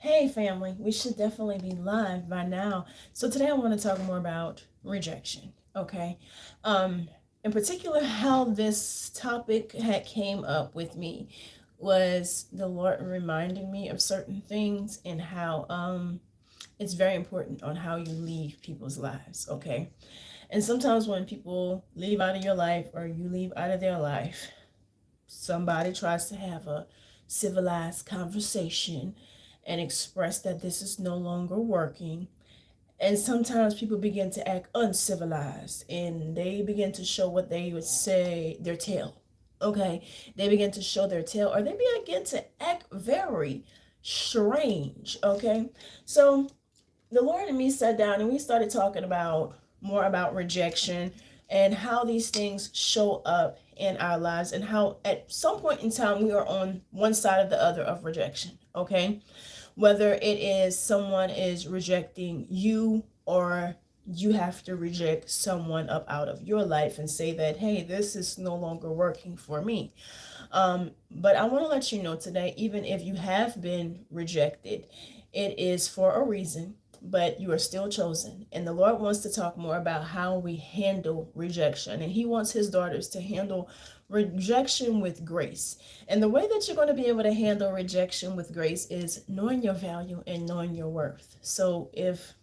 Hey family, we should definitely be live by now. So today I want to talk more about rejection, okay? Um in particular how this topic had came up with me was the Lord reminding me of certain things and how it's very important on how you leave people's lives, okay? And sometimes when people leave out of your life or you leave out of their life, somebody tries to have a civilized conversation and express that this is no longer working. And sometimes people begin to act uncivilized and they begin to show what they would say their tail. Okay, they begin to show their tail or they begin to act very strange. Okay, so the Lord and me sat down and we started talking about more about rejection and how these things show up in our lives and how at some point in time we are on one side or the other of rejection. Okay, whether it is someone is rejecting you or you have to reject someone up out of your life and say that, hey, this is no longer working for me. But I want to let you know today, even if you have been rejected, it is for a reason, but you are still chosen. And the Lord wants to talk more about how we handle rejection. And He wants His daughters to handle rejection with grace. And the way that you're going to be able to handle rejection with grace is knowing your value and knowing your worth. So if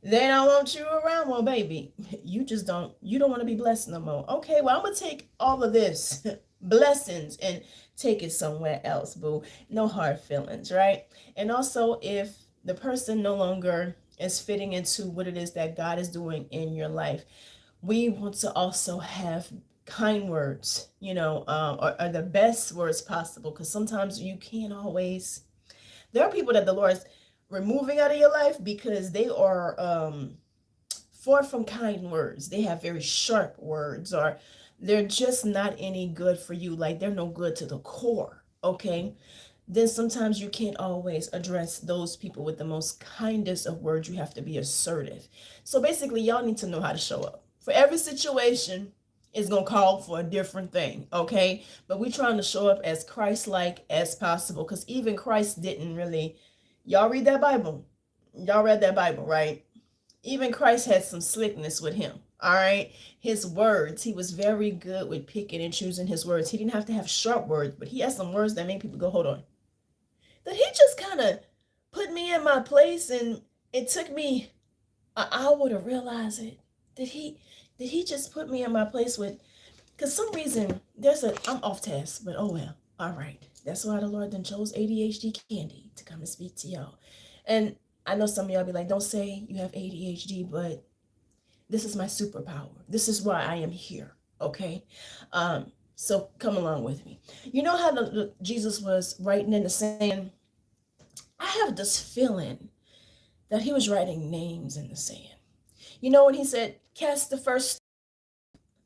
they don't want you around, well, baby, you don't want to be blessed no more. Okay, well, I'm going to take all of this blessings and take it somewhere else, boo. No hard feelings, right? And also, if the person no longer is fitting into what it is that God is doing in your life, we want to also have kind words, or the best words possible, because sometimes you can't always. There are people that the Lord is removing out of your life because they are far from kind words. They have very sharp words, or they're just not any good for you. Like they're no good to the core. Okay. Then sometimes you can't always address those people with the most kindest of words. You have to be assertive. So basically, y'all need to know how to show up. For every situation is going to call for a different thing, okay? But we're trying to show up as Christ-like as possible, because even Christ didn't really. Y'all read that Bible? Y'all read that Bible, right? Even Christ had some slickness with him. All right. His words, he was very good with picking and choosing his words. He didn't have to have sharp words, but he had some words that made people go, hold on. That he just kind of put me in my place, and it took me an hour to realize it. Did he just put me in my place with, because some reason I'm off task, but oh well. All right. That's why the Lord then chose ADHD Candy to come and speak to y'all. And I know some of y'all be like, don't say you have ADHD, but this is my superpower. This is why I am here. Okay. So come along with me. You know how Jesus was writing in the sand? I have this feeling that he was writing names in the sand. You know when he said, cast the first,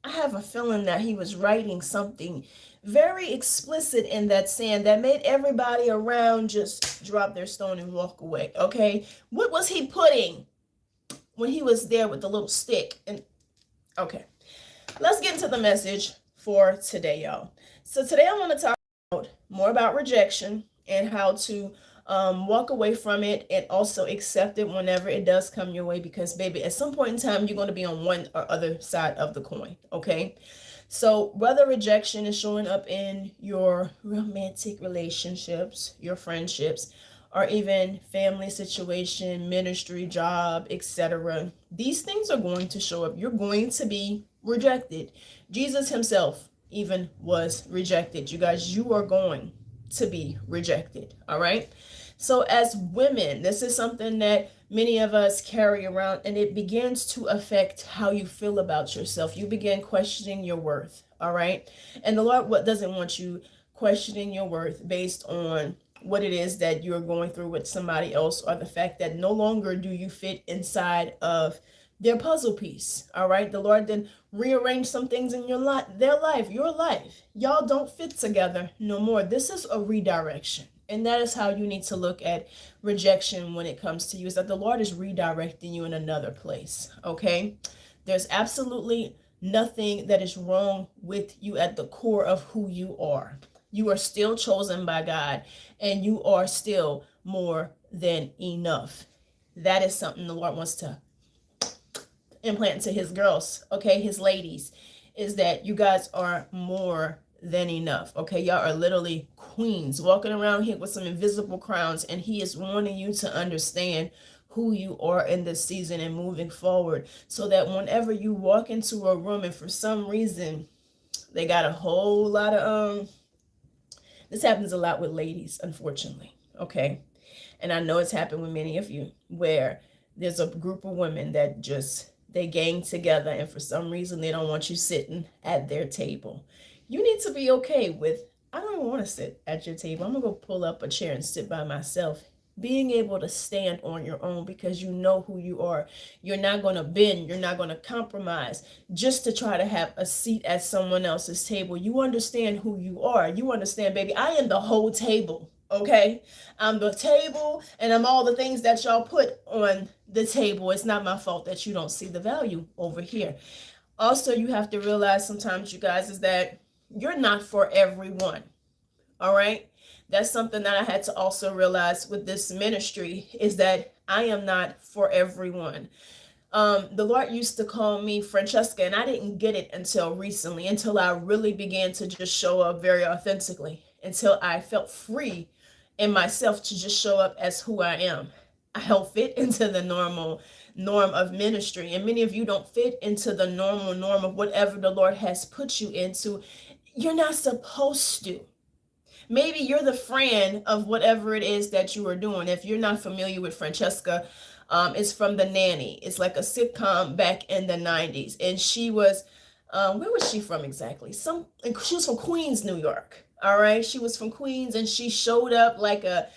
I have a feeling that he was writing something very explicit in that sand that made everybody around just drop their stone and walk away. Okay. What was he putting when he was there with the little stick? And okay, let's get into the message for today, y'all. So today I want to talk more about rejection and how to walk away from it and also accept it whenever it does come your way, because baby, at some point in time you're going to be on one or other side of the coin. Okay, so whether rejection is showing up in your romantic relationships, your friendships, or even family situation, ministry, job, etc., these things are going to show up. You're going to be rejected. Jesus himself even was rejected. You guys, you are going to be rejected. All right. So as women, this is something that many of us carry around, and it begins to affect how you feel about yourself. You begin questioning your worth. All right. And the Lord doesn't want you questioning your worth based on what it is that you're going through with somebody else, or the fact that no longer do you fit inside of their puzzle piece. All right. The Lord then rearrange some things in your life, your life. Y'all don't fit together no more. This is a redirection. And that is how you need to look at rejection when it comes to you, is that the Lord is redirecting you in another place. Okay. There's absolutely nothing that is wrong with you at the core of who you are. You are still chosen by God, and you are still more than enough. That is something the Lord wants to implant to his girls, okay, his ladies, is that you guys are more than enough. Okay, y'all are literally queens walking around here with some invisible crowns, and he is wanting you to understand who you are in this season and moving forward, so that whenever you walk into a room and for some reason they got a whole lot of this happens a lot with ladies, unfortunately, okay, and I know it's happened with many of you, where there's a group of women that just they gang together, and for some reason they don't want you sitting at their table. You need to be okay with, I don't want to sit at your table. I'm gonna go pull up a chair and sit by myself. Being able to stand on your own because you know who you are. You're not going to bend. You're not going to compromise just to try to have a seat at someone else's table. You understand who you are. You understand, baby, I am the whole table. Okay, I'm the table, and I'm all the things that y'all put on the table. It's not my fault that you don't see the value over here. Also, you have to realize sometimes, you guys, is that you're not for everyone. All right, that's something that I had to also realize with this ministry, is that I am not for everyone. The Lord used to call me Francesca, and I didn't get it until recently, until I really began to just show up very authentically, until I felt free in myself to just show up as who I am. I don't fit into the normal norm of ministry, and many of you don't fit into the normal norm of whatever the Lord has put you into. You're not supposed to. Maybe you're the friend of whatever it is that you are doing. If you're not familiar with Francesca, it's from The Nanny. It's like a sitcom back in the 90s. And she was, where was she from exactly? She was from Queens, New York. All right, she was from Queens, and she showed up like a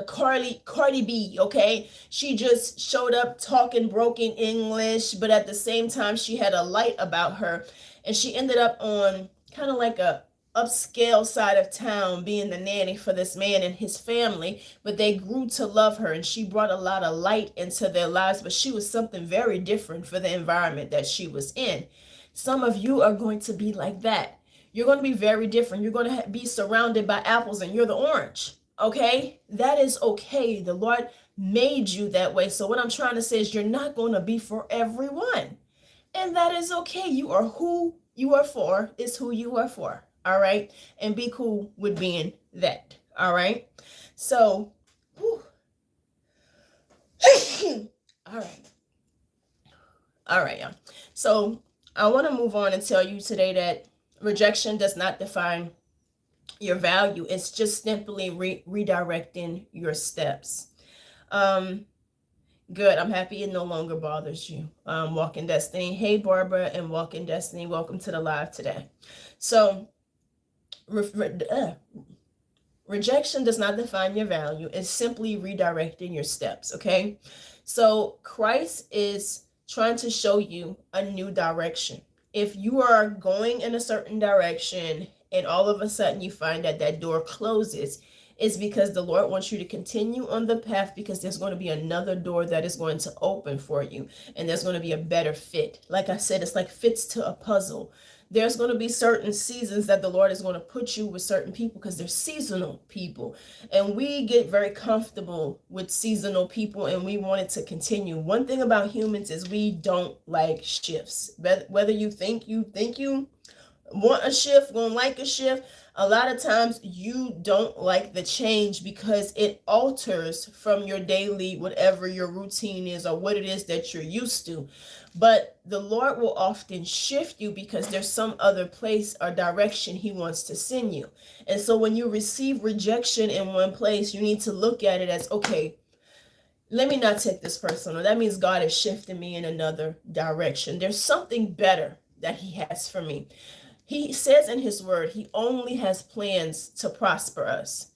Cardi B. Okay, she just showed up talking broken English, but at the same time she had a light about her, and she ended up on kind of like a upscale side of town being the nanny for this man and his family, but they grew to love her, and she brought a lot of light into their lives, but she was something very different for the environment that she was in. Some of you are going to be like that. You're going to be very different. You're going to be surrounded by apples, and you're the orange. Okay, that is okay. The Lord made you that way. So what I'm trying to say is, you're not going to be for everyone, and that is okay. You are who you are for, is who you are for. All right, and be cool with being that. All right, so all right, y'all. So I want to move on and tell you today that rejection does not define your value. It's just simply redirecting your steps. Good. I'm happy it no longer bothers you. Walk in Destiny. Hey, Barbara and Walk in Destiny. Welcome to the live today. So rejection does not define your value. It's simply redirecting your steps. Okay. So Christ is trying to show you a new direction. If you are going in a certain direction and all of a sudden you find that that door closes, it's because the Lord wants you to continue on the path, because there's going to be another door that is going to open for you, and there's going to be a better fit. Like I said, it's like fits to a puzzle. There's going to be certain seasons that the Lord is going to put you with certain people, because they're seasonal people. And we get very comfortable with seasonal people, and we want it to continue. One thing about humans is we don't like shifts. Whether you think you want a shift, gonna like a shift, a lot of times you don't like the change because it alters from your daily, whatever your routine is or what it is that you're used to. But the Lord will often shift you because there's some other place or direction he wants to send you. And so when you receive rejection in one place, you need to look at it as, okay, let me not take this personal. That means God is shifting me in another direction. There's something better that he has for me. He says in his word, he only has plans to prosper us.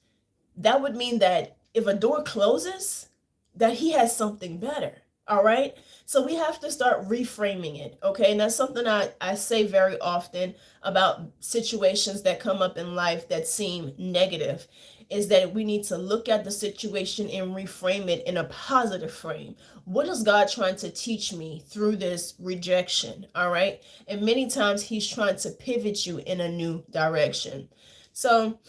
That would mean that if a door closes, that he has something better. All right. So we have to start reframing it. Okay. And that's something I say very often about situations that come up in life that seem negative, is that we need to look at the situation and reframe it in a positive frame. What is God trying to teach me through this rejection? All right. And many times he's trying to pivot you in a new direction. So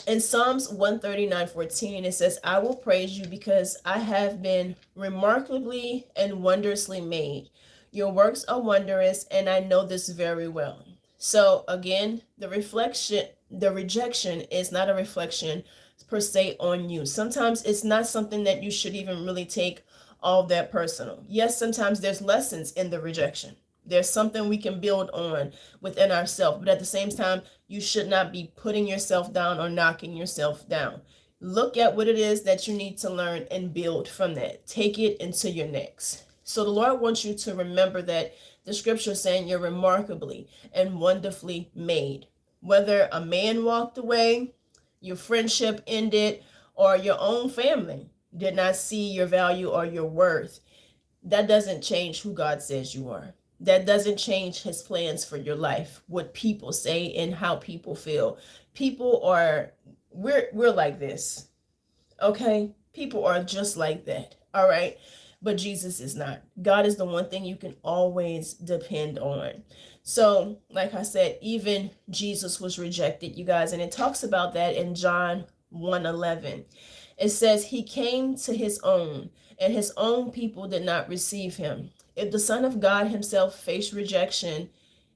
In Psalms 139:14, it says, I will praise you because I have been remarkably and wondrously made. Your works are wondrous, and I know this very well. So again, the rejection is not a reflection per se on you. Sometimes it's not something that you should even really take all that personal. Yes, sometimes there's lessons in the rejection. There's something we can build on within ourselves, but at the same time, you should not be putting yourself down or knocking yourself down. Look at what it is that you need to learn and build from that. Take it into your next. So the Lord wants you to remember that the scripture is saying you're remarkably and wonderfully made. Whether a man walked away, your friendship ended, or your own family did not see your value or your worth, that doesn't change who God says you are. That doesn't change his plans for your life, what people say and how people feel. People are, we're like this, okay? People are just like that, all right? But Jesus is not. God is the one thing you can always depend on. So, like I said, even Jesus was rejected, you guys, and it talks about that in John 1:11. It says, he came to his own, and his own people did not receive him. If the Son of God himself faced rejection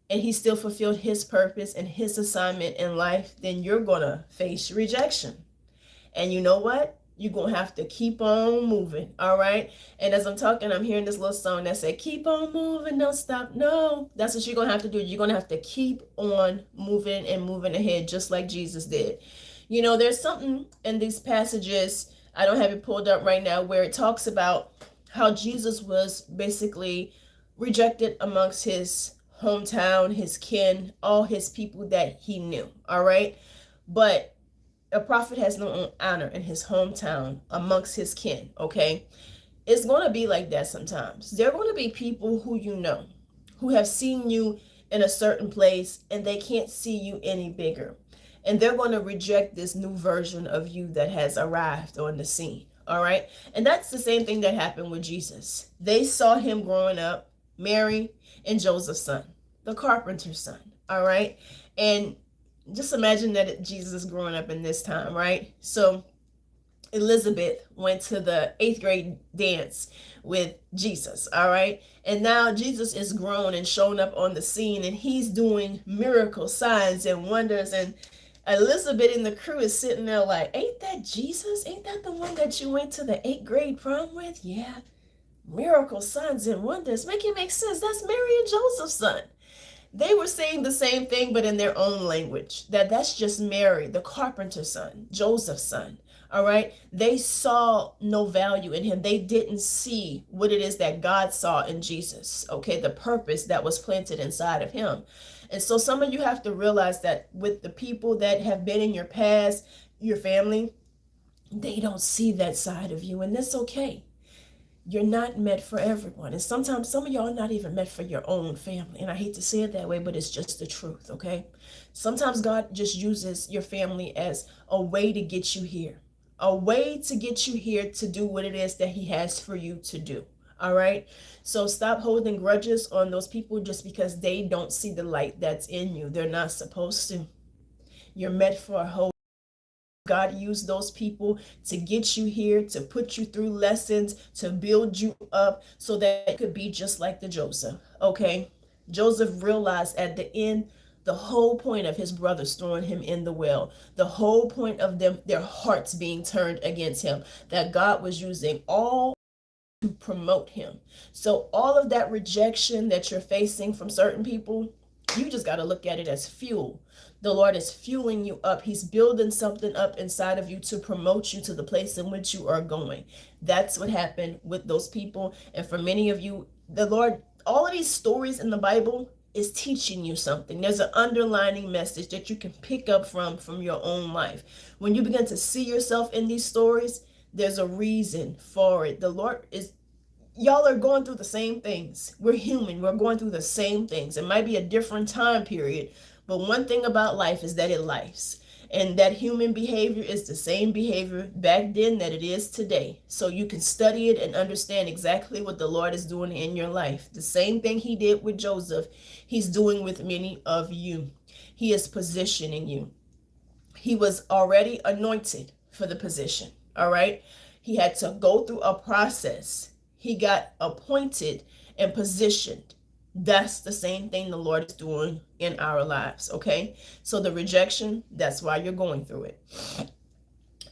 and he still fulfilled his purpose and his assignment in life, then you're going to face rejection. And you know what? You're going to have to keep on moving, all right? And as I'm talking, I'm hearing this little song that said, keep on moving, don't stop. No, that's what you're going to have to do. You're going to have to keep on moving and moving ahead, just like Jesus did. You know, there's something in these passages, I don't have it pulled up right now, where it talks about how Jesus was basically rejected amongst his hometown, his kin, all his people that he knew, all right? But a prophet has no honor in his hometown amongst his kin, okay? It's going to be like that sometimes. There are going to be people who you know, who have seen you in a certain place and they can't see you any bigger. And they're going to reject this new version of you that has arrived on the scene. All right. And that's the same thing that happened with Jesus. They saw him growing up, Mary and Joseph's son, the carpenter's son. All right. And just imagine that Jesus growing up in this time, right? So Elizabeth went to the 8th grade dance with Jesus, all right? And now Jesus is grown and shown up on the scene, and he's doing miracle signs and wonders, and Elizabeth and the crew is sitting there like, ain't that Jesus? Ain't that the one that you went to the 8th grade prom with? Yeah. Miracle signs and wonders. Make it make sense. That's Mary and Joseph's son. They were saying the same thing, but in their own language. That's just Mary, the carpenter's son, Joseph's son. All right. They saw no value in him. They didn't see what it is that God saw in Jesus. Okay. The purpose that was planted inside of him. And so some of you have to realize that with the people that have been in your past, your family, they don't see that side of you. And that's okay. You're not meant for everyone. And sometimes some of y'all are not even meant for your own family. And I hate to say it that way, but it's just the truth. Okay. Sometimes God just uses your family as a way to get you here. A way to get you here to do what it is that he has for you to do. All right. So stop holding grudges on those people just because they don't see the light that's in you. They're not supposed to. You're meant for a whole. God used those people to get you here, to put you through lessons, to build you up so that it could be just like the Joseph. Okay. Joseph realized at the end, the whole point of his brothers throwing him in the well, the whole point of them, their hearts being turned against him, that God was using all to promote him. So all of that rejection that you're facing from certain people, you just got to look at it as fuel. The Lord is fueling you up. He's building something up inside of you to promote you to the place in which you are going. That's what happened with those people. And for many of you, the Lord, all of these stories in the Bible is teaching you something. There's an underlining message that you can pick up from your own life. When you begin to see yourself in these stories, there's a reason for it. The Lord is, y'all are going through the same things. We're human. We're going through the same things. It might be a different time period, but one thing about life is that it lives. And that human behavior is the same behavior back then that it is today. So you can study it and understand exactly what the Lord is doing in your life. The same thing he did with Joseph, he's doing with many of you. He is positioning you. He was already anointed for the position. All right. He had to go through a process. He got appointed and positioned. That's the same thing the Lord is doing in our lives. Okay. So the rejection, that's why you're going through it.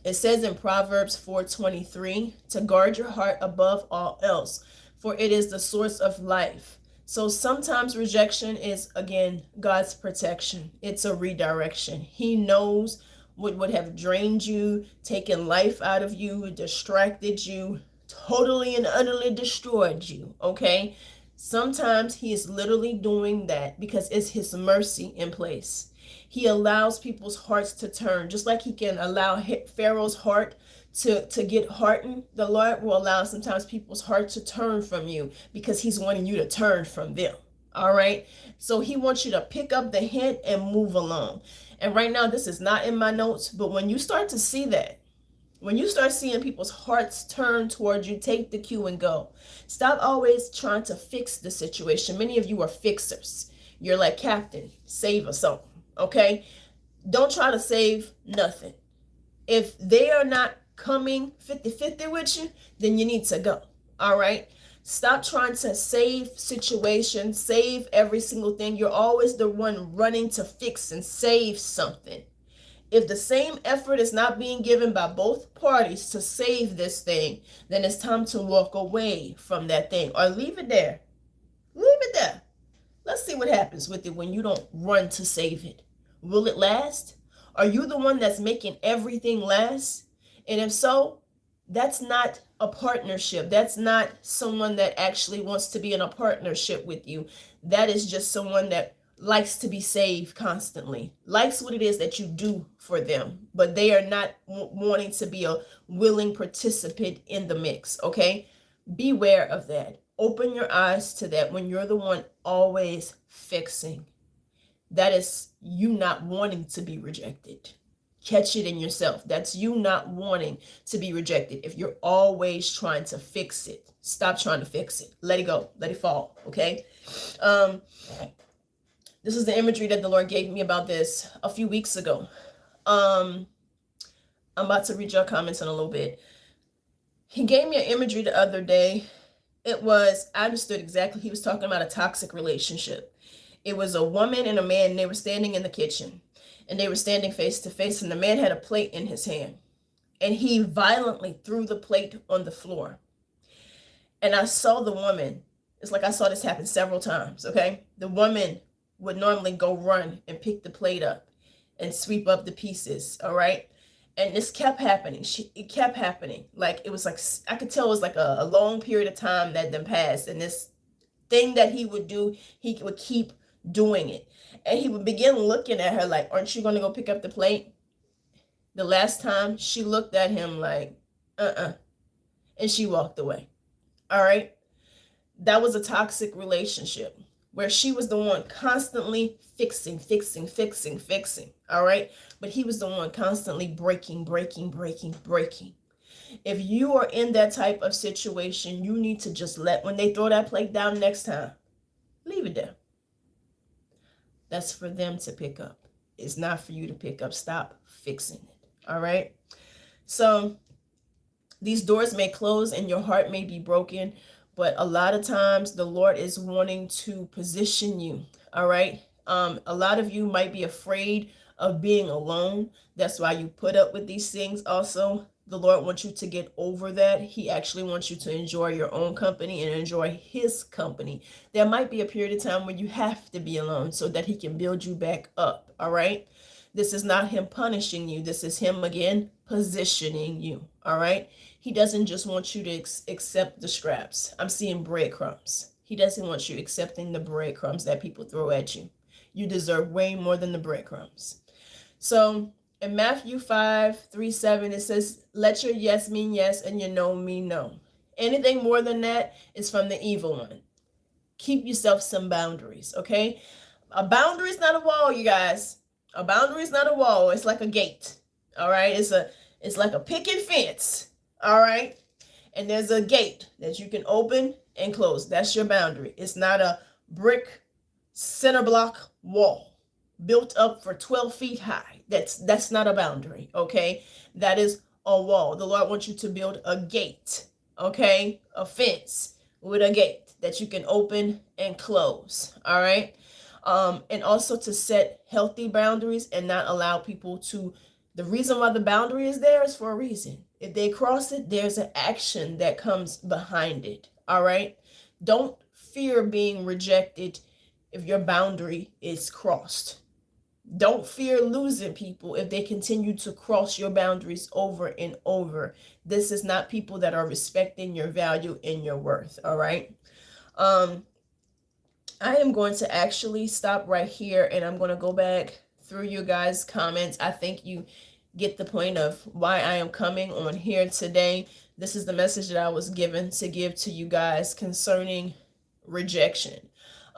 It says in Proverbs 4:23 to guard your heart above all else, for it is the source of life. So sometimes rejection is, again, God's protection. It's a redirection. He knows what would have drained you, taken life out of you, distracted you, totally and utterly destroyed you, okay? Sometimes he is literally doing that because it's his mercy in place. He allows people's hearts to turn, just like he can allow Pharaoh's heart to get hardened. The Lord will allow sometimes people's heart to turn from you because he's wanting you to turn from them. All right. So he wants you to pick up the hint and move along. And right now, this is not in my notes, but when you start to see that, when you start seeing people's hearts turn towards you, take the cue and go. Stop always trying to fix the situation. Many of you are fixers. You're like, Captain, save us all. Okay? Don't try to save nothing. If they are not coming 50-50 with you, then you need to go. All right? Stop trying to save situations, save every single thing. You're always the one running to fix and save something. If the same effort is not being given by both parties to save this thing, then it's time to walk away from that thing or leave it there. Leave it there. Let's see what happens with it when you don't run to save it. Will it last? Are you the one that's making everything last? And if so, that's not a partnership. That's not someone that actually wants to be in a partnership with you. That is just someone that likes to be saved constantly, likes what it is that you do for them, but they are not wanting to be a willing participant in the mix. Okay? Beware of that. Open your eyes to that when you're the one always fixing. That is you not wanting to be rejected. Catch it in yourself. That's you not wanting to be rejected. If you're always trying to fix it, stop trying to fix it. Let it go. Let it fall. Okay? This is the imagery that the Lord gave me about this a few weeks ago. I'm about to read your comments in a little bit. He gave me an imagery the other day. I understood exactly. He was talking about a toxic relationship. It was a woman and a man, and they were standing in the kitchen, and they were standing face to face, and the man had a plate in his hand, and he violently threw the plate on the floor. And I saw the woman. It's like I saw this happen several times, okay? The woman would normally go run and pick the plate up and sweep up the pieces, all right? And this kept happening. It kept happening. Like, it was like, I could tell it was like a long period of time that then passed. And this thing that he would do, he would keep doing it. And he would begin looking at her like, aren't you going to go pick up the plate? The last time she looked at him like, and she walked away. All right? That was a toxic relationship where she was the one constantly fixing. All right? But he was the one constantly breaking. If you are in that type of situation, you need to just when they throw that plate down next time, leave it there. That's for them to pick up. It's not for you to pick up. Stop fixing it. All right? So these doors may close and your heart may be broken, but a lot of times the Lord is wanting to position you. All right? A lot of you might be afraid of being alone. That's why you put up with these things also. The Lord wants you to get over that. He actually wants you to enjoy your own company and enjoy his company. There might be a period of time when you have to be alone so that he can build you back up. All right? This is not him punishing you. This is him, again, positioning you. All right? He doesn't just want you to accept the scraps. I'm seeing breadcrumbs. He doesn't want you accepting the breadcrumbs that people throw at you. You deserve way more than the breadcrumbs. So in Matthew 5:3-7, it says, let your yes mean yes and your no mean no. Anything more than that is from the evil one. Keep yourself some boundaries, okay? A boundary is not a wall, you guys. A boundary is not a wall. It's like a gate, all right? It's like a picket fence, all right? And there's a gate that you can open and close. That's your boundary. It's not a brick center block wall. built up for 12 feet high. That's not a boundary, okay? That is a wall. The Lord wants you to build a gate, okay? A fence with a gate that you can open and close, all right? And also to set healthy boundaries and not allow people to, the reason why the boundary is there is for a reason. If they cross it, there's an action that comes behind it, all right? Don't fear being rejected if your boundary is crossed. Don't fear losing people if they continue to cross your boundaries over and over. This is not people that are respecting your value and your worth, all right? I am going to actually stop right here, and I'm going to go back through you guys' comments. I think you get the point of why I am coming on here today. This is the message that I was given to give to you guys concerning rejection.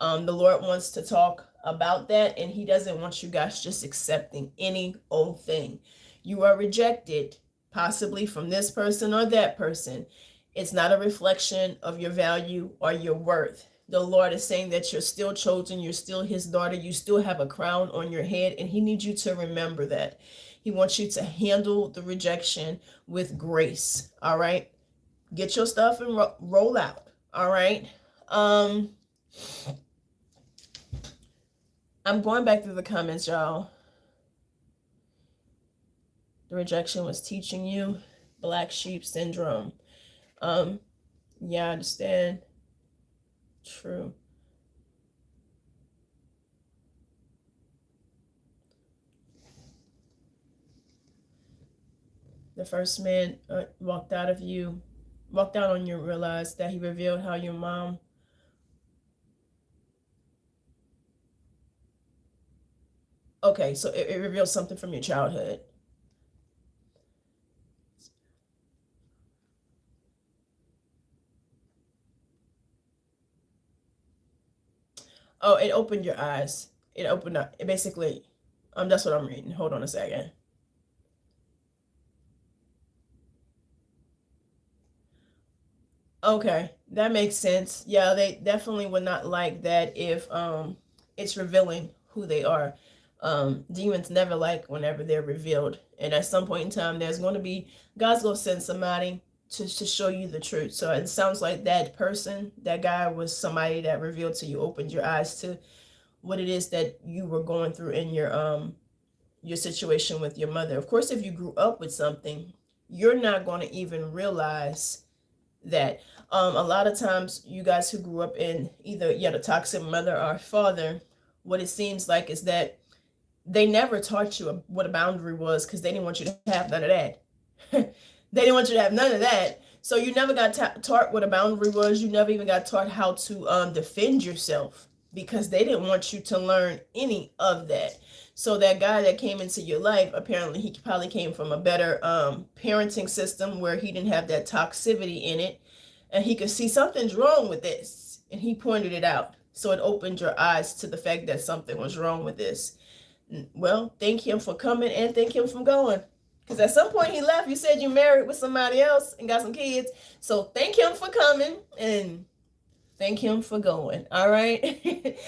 The Lord wants to talk about that, and he doesn't want you guys just accepting any old thing. You are rejected, possibly from this person or that person. It's not a reflection of your value or your worth. The Lord is saying that you're still chosen, you're still his daughter, you still have a crown on your head, and he needs you to remember that. He wants you to handle the rejection with grace, all right? Get your stuff and roll out, all right? I'm going back through the comments, y'all. The rejection was teaching you black sheep syndrome. Yeah, I understand. True. The first man walked out on you, realized that he revealed how your mom. Okay, so it reveals something from your childhood. Oh, it opened your eyes. It opened up. It basically, that's what I'm reading. Hold on a second. Okay, that makes sense. Yeah, they definitely would not like that if it's revealing who they are. Demons never like whenever they're revealed. And at some point in time, there's going to be, God's going to send somebody to show you the truth. So it sounds like that person, that guy was somebody that revealed to you, opened your eyes to what it is that you were going through in your situation with your mother. Of course, if you grew up with something, you're not going to even realize that. A lot of times, you guys who grew up in either you had a toxic mother or father, what it seems like is that they never taught you what a boundary was because they didn't want you to have none of that. They didn't want you to have none of that. So you never got taught what a boundary was. You never even got taught how to defend yourself because they didn't want you to learn any of that. So that guy that came into your life, apparently he probably came from a better parenting system where he didn't have that toxicity in it. And he could see something's wrong with this. And he pointed it out. So it opened your eyes to the fact that something was wrong with this. Well, thank him for coming and thank him for going. Because at some point he left. You said you married with somebody else and got some kids. So thank him for coming and thank him for going. All right.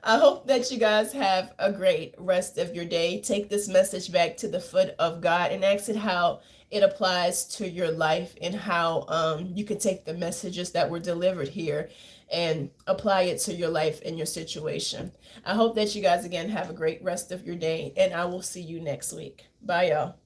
I hope that you guys have a great rest of your day. Take this message back to the foot of God and ask it how it applies to your life and how you can take the messages that were delivered here and apply it to your life and your situation. I hope that you guys again have a great rest of your day, and I will see you next week. Bye, y'all.